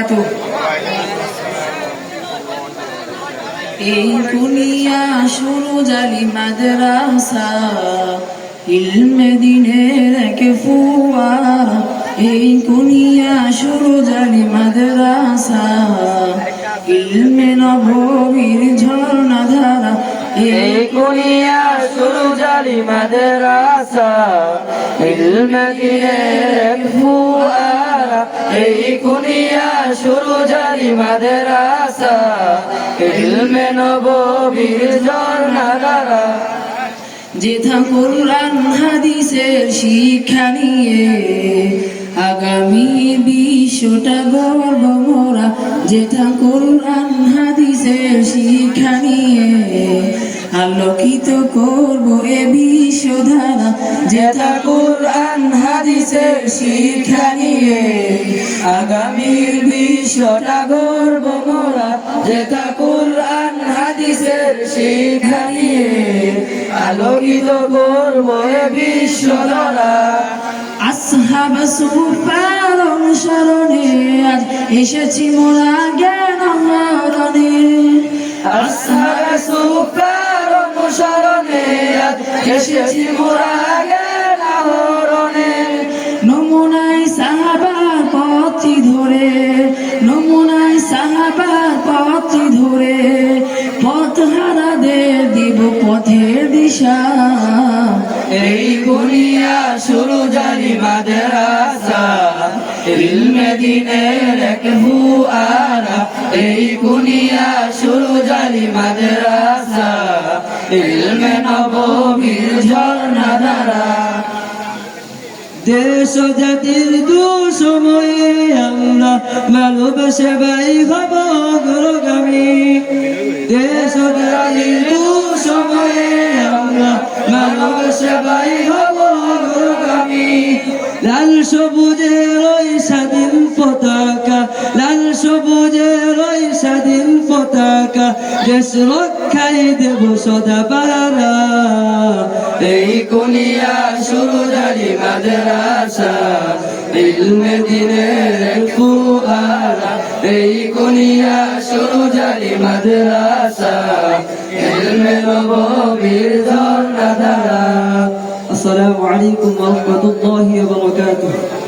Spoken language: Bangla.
বারাকাতুহু। এই কুনিয়া সুরুজালি মাদ্রাসা ইলমে দিনের এক ফুয়ারা। এই কুনিয়া সুরুজালি মাদ্রাসা ইলমে নববীর ঝর্ণাধারা। এই কুনিয়া সুরুজালি মাদ্রাসা ইলমে দিনের এক ফুয়ারা। এই কুনিয়া সুরুজালি মাদ্রাসা ইলমে নববীর ঝর্ণাধারা। যেথা কুরআন হাদিসের শিক্ষা নিয়ে আগামী বিশ্বটা গর্ব মোরা। যেথা কুরআন হাদিসের শিক্ষা নিয়ে আলোকিত করব এ বিশ্বধারা। যেথা কুরআন হাদিসের শিক্ষা নিয়ে আগামীর বিশ্বটা গর্ব মোরা। যেথা কুরআন হাদিসের শিক্ষা নিয়ে আলোকিত করব এ বিশ্বধারা। আসহাব সুফার অনুসরণে আজ এসেছি মোরা জ্ঞান আহরণে। আসহাব সুফার অনুসরণে আজ এসেছি মোরা জ্ঞান আহরণে। নমুনায় সাহাবার পথি ধরে, নমুনায় সাহাবার পথি ধরে পথ হারাদের দিব পথের দিশা। এই কুনিয়া সুরুজালি মাদ্রাসা ইলমে দিনের এক ফুয়ারা। এই কুনিয়া সুরুজালি মাদ্রাসা ইলমে নববীর ঝর্ণাধারা। দেশ জাতির দুঃসময়ে আমরা ভালোবেসে ভাই হব অগ্রগামী। দেশ জাতির দুঃসময়ে আমরা ভালোবেসে ভাই হব অগ্রগামী। লাল সবুজের ওই স্বাধীন পতাকা, লাল সবুজের ওই স্বাধীন পতাকা দেশ রক্ষায় দেব সদা পাহারা। এই কুনিয়া সুরুজালি মাদ্রাসা ইলমে দিনের এক ফুয়ারা। এই কুনিয়া সুরুজালি মাদ্রাসা ইলমে নববীর ঝর্ণাধারা। আসসালামু আলাইকুম ওয়া রাহমাতুল্লাহি ওয়া বারাকাতুহু।